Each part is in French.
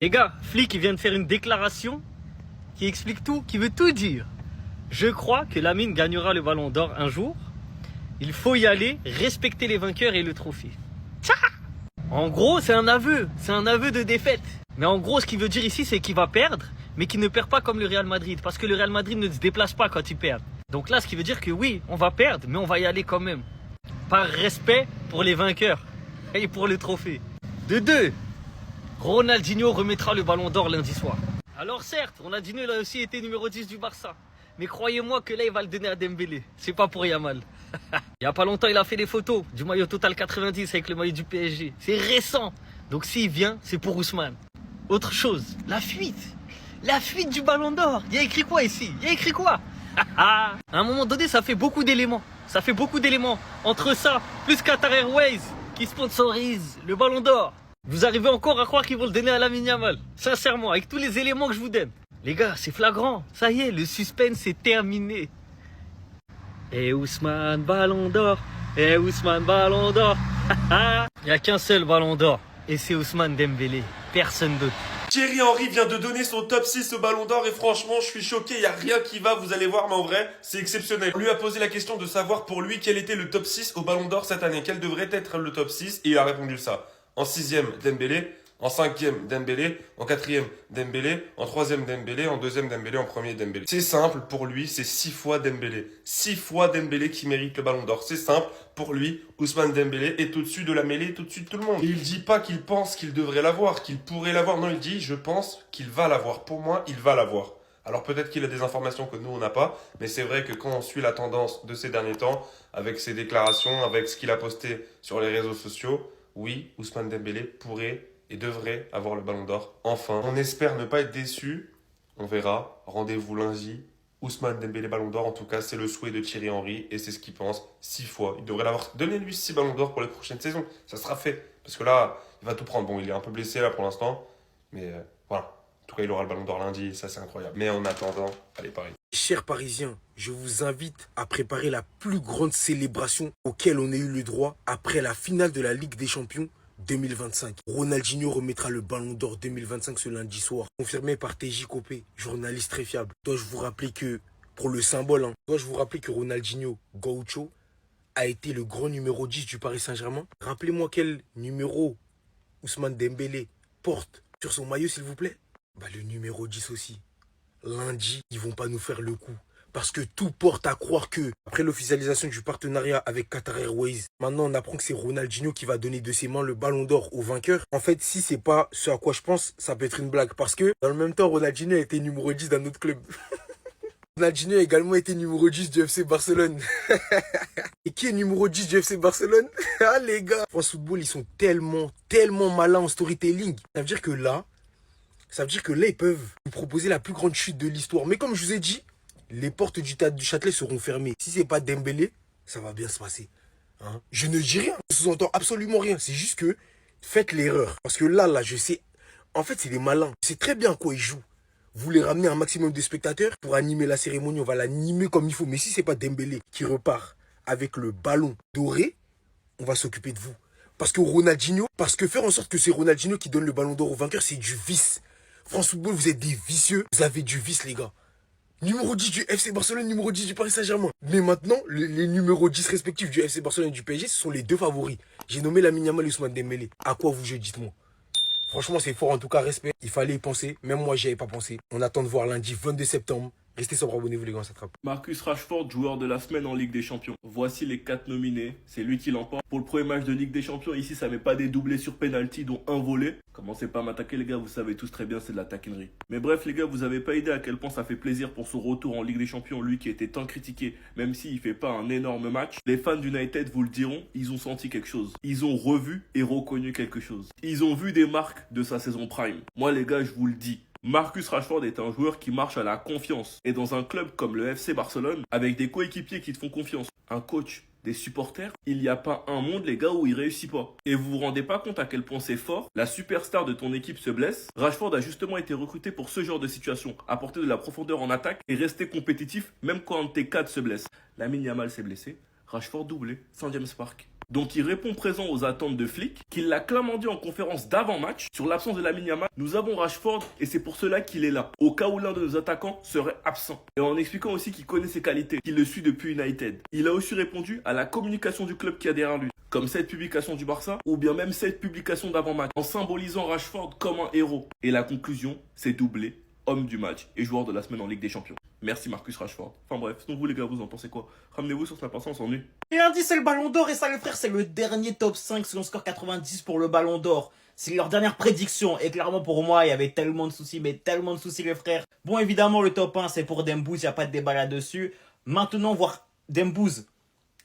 Les gars, Flick il vient de faire une déclaration qui explique tout, qui veut tout dire. Je crois que Lamine gagnera le ballon d'or un jour. Il faut y aller, respecter les vainqueurs et le trophée. Tcha. En gros, c'est un aveu de défaite. Mais en gros, ce qu'il veut dire ici, c'est qu'il va perdre, mais qu'il ne perd pas comme le Real Madrid. Parce que le Real Madrid ne se déplace pas quand il perd. Donc là, ce qui veut dire que oui, on va perdre, mais on va y aller quand même. Par respect pour les vainqueurs et pour le trophée. De deux, Ronaldinho remettra le ballon d'or lundi soir. Alors certes, Ronaldinho il a aussi été numéro 10 du Barça. Mais croyez-moi que là, il va le donner à Dembélé. C'est pas pour Yamal. Il y a pas longtemps, il a fait des photos du maillot Total 90 avec le maillot du PSG. C'est récent. Donc s'il vient, c'est pour Ousmane. Autre chose, la fuite. La fuite du ballon d'or. Il y a écrit quoi ici? Il y a écrit quoi? À un moment donné, ça fait beaucoup d'éléments. Ça fait beaucoup d'éléments. Entre ça, plus Qatar Airways qui sponsorise le ballon d'or. Vous arrivez encore à croire qu'ils vont le donner à Lamine Yamal? Sincèrement, avec tous les éléments que je vous donne. Les gars, c'est flagrant. Ça y est, le suspense est terminé. Et Ousmane ballon d'or. Et Ousmane ballon d'or. Il n'y a qu'un seul ballon d'or. Et c'est Ousmane Dembélé. Personne d'autre. Thierry Henry vient de donner son top 6 au Ballon d'Or et franchement, je suis choqué, il n'y a rien qui va, vous allez voir, mais en vrai, c'est exceptionnel. On lui a posé la question de savoir pour lui quel était le top 6 au Ballon d'Or cette année, quel devrait être le top 6, et il a répondu ça. En 6e, Dembélé, en 5e, Dembélé, en 4e, Dembélé, en 3e, Dembélé, en 2e, Dembélé, en 1er, Dembélé. C'est simple, pour lui, c'est 6 fois Dembélé. 6 fois Dembélé qui mérite le Ballon d'Or. C'est simple, pour lui, Ousmane Dembélé est au-dessus de la mêlée, est au-dessus de tout le monde. Et il dit pas qu'il pense qu'il devrait l'avoir, qu'il pourrait l'avoir. Non, il dit, je pense qu'il va l'avoir. Pour moi, il va l'avoir. Alors peut-être qu'il a des informations que nous, on n'a pas, mais c'est vrai que quand on suit la tendance de ces derniers temps, avec ses déclarations, avec ce qu'il a posté sur les réseaux sociaux, oui, Ousmane Dembélé pourrait et devrait avoir le Ballon d'Or. Enfin, on espère ne pas être déçus. On verra. Rendez-vous lundi. Ousmane Dembélé Ballon d'Or. En tout cas, c'est le souhait de Thierry Henry et c'est ce qu'il pense. 6 fois. Il devrait l'avoir. Donnez-lui 6 Ballons d'Or pour les prochaines saisons. Ça sera fait. Parce que là, il va tout prendre. Bon, il est un peu blessé là pour l'instant. Mais voilà. En tout cas, il aura le Ballon d'Or lundi et ça, c'est incroyable. Mais en attendant, allez, Paris. Chers Parisiens, je vous invite à préparer la plus grande célébration auquel on ait eu le droit après la finale de la Ligue des Champions 2025. Ronaldinho remettra le Ballon d'Or 2025 ce lundi soir. Confirmé par TJ Copé, journaliste très fiable. Dois-je vous rappeler que, pour le symbole, dois-je vous rappeler que Ronaldinho Gaucho a été le grand numéro 10 du Paris Saint-Germain? Rappelez-moi quel numéro Ousmane Dembélé porte sur son maillot, s'il vous plaît. Le numéro 10 aussi. Lundi, ils vont pas nous faire le coup. Parce que tout porte à croire que, après l'officialisation du partenariat avec Qatar Airways, maintenant on apprend que c'est Ronaldinho qui va donner de ses mains le ballon d'or au vainqueur. En fait, si c'est pas ce à quoi je pense, ça peut être une blague. Parce que, dans le même temps, Ronaldinho a été numéro 10 d'un autre club. Ronaldinho a également été numéro 10 du FC Barcelone. Et qui est numéro 10 du FC Barcelone? Ah les gars, France Football, ils sont tellement malins en storytelling. Ça veut dire que là, ils peuvent nous proposer la plus grande chute de l'histoire. Mais comme je vous ai dit, les portes du Théâtre du Châtelet seront fermées. Si c'est pas Dembélé, ça va bien se passer. Hein? Je ne dis rien, je sous-entends absolument rien. C'est juste que faites l'erreur. Parce que là, je sais. En fait, c'est des malins. Je sais très bien quoi ils jouent. Vous voulez ramener un maximum de spectateurs pour animer la cérémonie. On va l'animer comme il faut. Mais si c'est pas Dembélé qui repart avec le ballon doré, on va s'occuper de vous. Parce que faire en sorte que c'est Ronaldinho qui donne le ballon d'or au vainqueur, c'est du vice. France Football, vous êtes des vicieux. Vous avez du vice, les gars. Numéro 10 du FC Barcelone, numéro 10 du Paris Saint-Germain. Mais maintenant, les numéros 10 respectifs du FC Barcelone et du PSG, ce sont les deux favoris. J'ai nommé Lamine Yamal et Ousmane Dembélé. À quoi vous jouez, dites-moi? Franchement, c'est fort, en tout cas, respect. Il fallait y penser. Même moi, j'y avais pas pensé. On attend de voir lundi 22 septembre. Restez sobre, abonnez-vous les gars, ça attrape. Marcus Rashford, joueur de la semaine en Ligue des Champions. Voici les 4 nominés. C'est lui qui l'emporte. Pour le premier match de Ligue des Champions, ici, ça met pas des doublés sur penalty, dont un volé. Commencez pas à m'attaquer, les gars, vous savez tous très bien, c'est de la taquinerie. Mais bref, les gars, vous avez pas idée à quel point ça fait plaisir pour son retour en Ligue des Champions, lui qui était tant critiqué, même s'il fait pas un énorme match. Les fans d'United vous le diront, ils ont senti quelque chose. Ils ont revu et reconnu quelque chose. Ils ont vu des marques de sa saison prime. Moi, les gars, je vous le dis. Marcus Rashford est un joueur qui marche à la confiance. Et dans un club comme le FC Barcelone, avec des coéquipiers qui te font confiance, un coach, des supporters, il n'y a pas un monde, les gars, où il réussit pas. Et vous vous rendez pas compte à quel point c'est fort. La superstar de ton équipe se blesse. Rashford a justement été recruté pour ce genre de situation. Apporter de la profondeur en attaque et rester compétitif, même quand un de tes cadres se blesse. Lamine Yamal s'est blessé. Rashford doublé. Saint James Park. Donc il répond présent aux attentes de Flick, qu'il l'a clairement dit en conférence d'avant-match. Sur l'absence de Lamine Yamal, nous avons Rashford et c'est pour cela qu'il est là, au cas où l'un de nos attaquants serait absent. Et en expliquant aussi qu'il connaît ses qualités, qu'il le suit depuis United. Il a aussi répondu à la communication du club qui a derrière lui, comme cette publication du Barça, ou bien même cette publication d'avant-match, en symbolisant Rashford comme un héros. Et la conclusion, c'est doublé, homme du match et joueur de la semaine en Ligue des Champions. Merci Marcus Rashford. Enfin bref, sinon vous les gars, vous en pensez quoi? Ramenez-vous sur Snap, on s'ennuie. Et lundi, c'est le Ballon d'Or, et ça, les frères, c'est le dernier top 5 selon score 90 pour le Ballon d'Or. C'est leur dernière prédiction, et clairement pour moi, il y avait tellement de soucis, mais tellement de soucis, les frères. Bon, évidemment, le top 1, c'est pour Dembouz, il n'y a pas de débat là-dessus. Maintenant, voir Dembouz,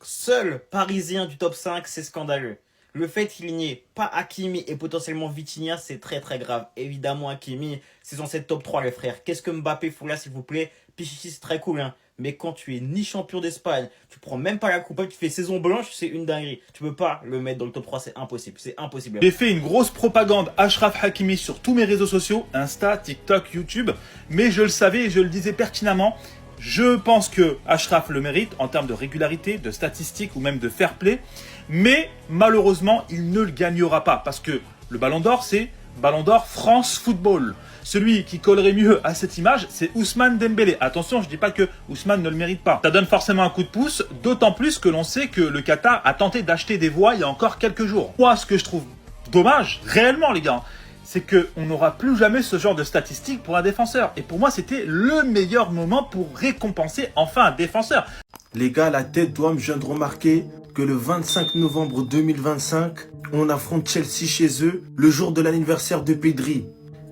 seul parisien du top 5, c'est scandaleux. Le fait qu'il n'y ait pas Hakimi et potentiellement Vitinha, c'est très très grave. Évidemment, Hakimi, c'est censé être top 3, les frères. Qu'est-ce que Mbappé fout là, s'il vous plaît? Pichichi, c'est très cool, hein. Mais quand tu es ni champion d'Espagne, tu prends même pas la coupe, tu fais saison blanche, c'est une dinguerie. Tu peux pas le mettre dans le top 3, c'est impossible. C'est impossible. J'ai fait une grosse propagande Achraf Hakimi sur tous mes réseaux sociaux, Insta, TikTok, YouTube. Mais je le savais et je le disais pertinemment. Je pense que Achraf le mérite en termes de régularité, de statistiques ou même de fair play. Mais malheureusement, il ne le gagnera pas. Parce que le Ballon d'Or, c'est Ballon d'Or France Football. Celui qui collerait mieux à cette image, c'est Ousmane Dembélé. Attention, je dis pas que Ousmane ne le mérite pas. Ça donne forcément un coup de pouce, d'autant plus que l'on sait que le Qatar a tenté d'acheter des voix il y a encore quelques jours. Moi, ce que je trouve dommage, réellement les gars, c'est qu'on n'aura plus jamais ce genre de statistiques pour un défenseur. Et pour moi, c'était le meilleur moment pour récompenser enfin un défenseur. Les gars, la tête d'Ouam, je viens de remarquer que le 25 novembre 2025, on affronte Chelsea chez eux, le jour de l'anniversaire de Pedri.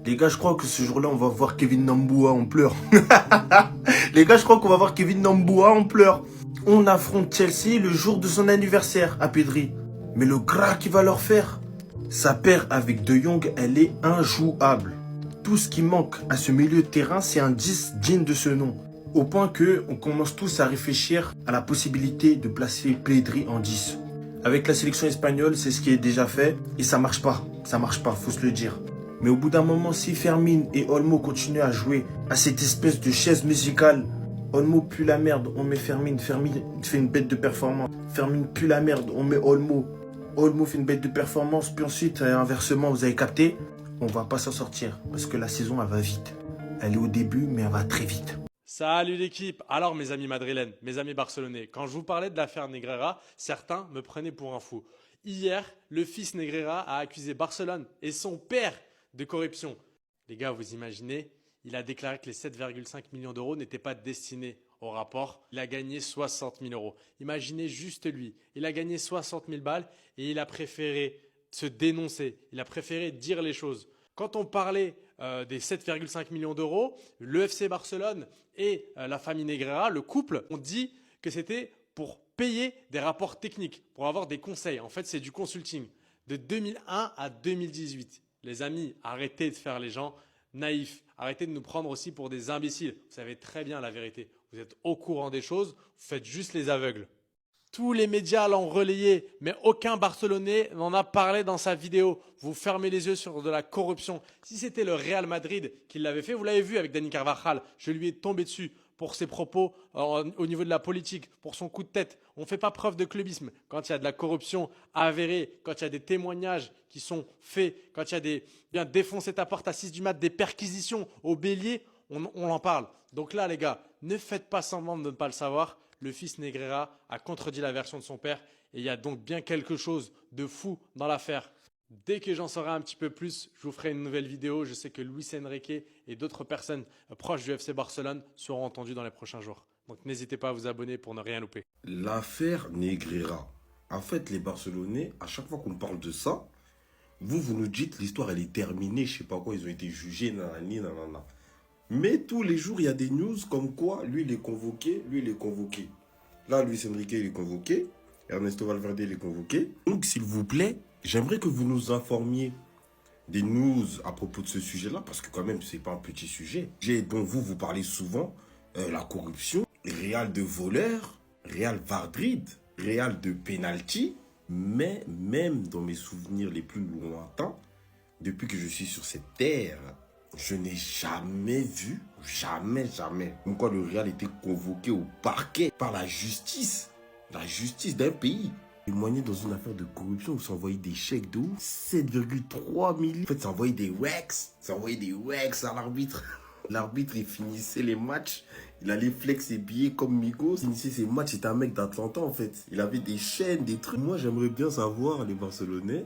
Les gars, je crois que ce jour-là, on va voir Kevin Namboua en pleurs. Les gars, je crois qu'on va voir Kevin Namboua en pleurs. On affronte Chelsea le jour de son anniversaire à Pedri. Mais le gras qu'il va leur faire, sa paire avec De Jong, elle est injouable. Tout ce qui manque à ce milieu de terrain, c'est un 10 digne de ce nom. Au point que on commence tous à réfléchir à la possibilité de placer Pedri en 10. Avec la sélection espagnole, c'est ce qui est déjà fait et ça marche pas. Ça marche pas, faut se le dire. Mais au bout d'un moment, si Fermin et Olmo continuent à jouer à cette espèce de chaise musicale, Olmo pue la merde, on met Fermin, Fermin fait une bête de performance. Fermin pue la merde, on met Olmo. Olmo fait une bête de performance, puis ensuite, inversement, vous avez capté, on va pas s'en sortir parce que la saison, elle va vite. Elle est au début, mais elle va très vite. Salut l'équipe. Alors mes amis madrilènes, mes amis barcelonais, quand je vous parlais de l'affaire Negreira, certains me prenaient pour un fou. Hier, le fils Negreira a accusé Barcelone et son père de corruption. Les gars, vous imaginez, il a déclaré que les 7,5 millions d'euros n'étaient pas destinés au rapport. Il a gagné 60 000 euros. Imaginez juste lui, il a gagné 60 000 balles et il a préféré se dénoncer, il a préféré dire les choses. Quand on parlait des 7,5 millions d'euros, le FC Barcelone et la famille Negreira, le couple, ont dit que c'était pour payer des rapports techniques, pour avoir des conseils. En fait, c'est du consulting. De 2001 à 2018. Les amis, arrêtez de faire les gens naïfs. Arrêtez de nous prendre aussi pour des imbéciles. Vous savez très bien la vérité. Vous êtes au courant des choses, vous faites juste les aveugles. Tous les médias l'ont relayé, mais aucun Barcelonais n'en a parlé dans sa vidéo. Vous fermez les yeux sur de la corruption. Si c'était le Real Madrid qui l'avait fait, vous l'avez vu avec Dani Carvajal, je lui ai tombé dessus pour ses propos au niveau de la politique, pour son coup de tête. On ne fait pas preuve de clubisme. Quand il y a de la corruption avérée, quand il y a des témoignages qui sont faits, quand il y a des bien défoncer ta porte à 6 du mat, des perquisitions au bélier, on en parle. Donc là, les gars, ne faites pas semblant de ne pas le savoir. Le fils Negreira a contredit la version de son père et il y a donc bien quelque chose de fou dans l'affaire. Dès que j'en saurai un petit peu plus, je vous ferai une nouvelle vidéo. Je sais que Luis Enrique et d'autres personnes proches du FC Barcelone seront entendues dans les prochains jours. Donc n'hésitez pas à vous abonner pour ne rien louper. L'affaire Negreira. En fait, les Barcelonais, à chaque fois qu'on parle de ça, vous nous dites l'histoire elle est terminée, je sais pas quoi, ils ont été jugés, nanani, nanana. Mais tous les jours, il y a des news comme quoi lui il est convoqué, lui il est convoqué. Là, Luis Enrique il est convoqué, Ernesto Valverde il est convoqué. Donc, s'il vous plaît, j'aimerais que vous nous informiez des news à propos de ce sujet-là, parce que quand même, c'est pas un petit sujet. Dont vous parlez souvent, la corruption, Real de voleurs, Real Madrid, Real de penalty, mais même dans mes souvenirs les plus lointains, depuis que je suis sur cette terre, je n'ai jamais vu, jamais, comme quoi le Real était convoqué au parquet par la justice d'un pays. témoigné dans une affaire de corruption où s'envoyait des chèques de ouf. 7,3 millions. En fait, ça envoyait des wax. Ça envoyait des wax à l'arbitre. L'arbitre, il finissait les matchs. Il allait flex ses billets comme Migos. Il finissait ses matchs. C'était un mec d'Atlanta, en fait. Il avait des chaînes, des trucs. Moi, j'aimerais bien savoir, les Barcelonais,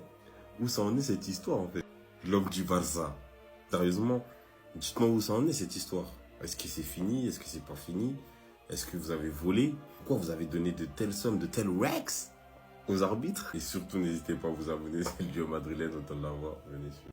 où ça en est cette histoire, en fait. L'homme du Barça. Sérieusement, dites-moi où ça en est, cette histoire. Est-ce que c'est fini? Est-ce que c'est pas fini? Est-ce que vous avez volé? Pourquoi vous avez donné de telles sommes, de tels racks aux arbitres? Et surtout, n'hésitez pas à vous abonner. C'est le duo madrilène, autant de l'avoir. Venez suivre.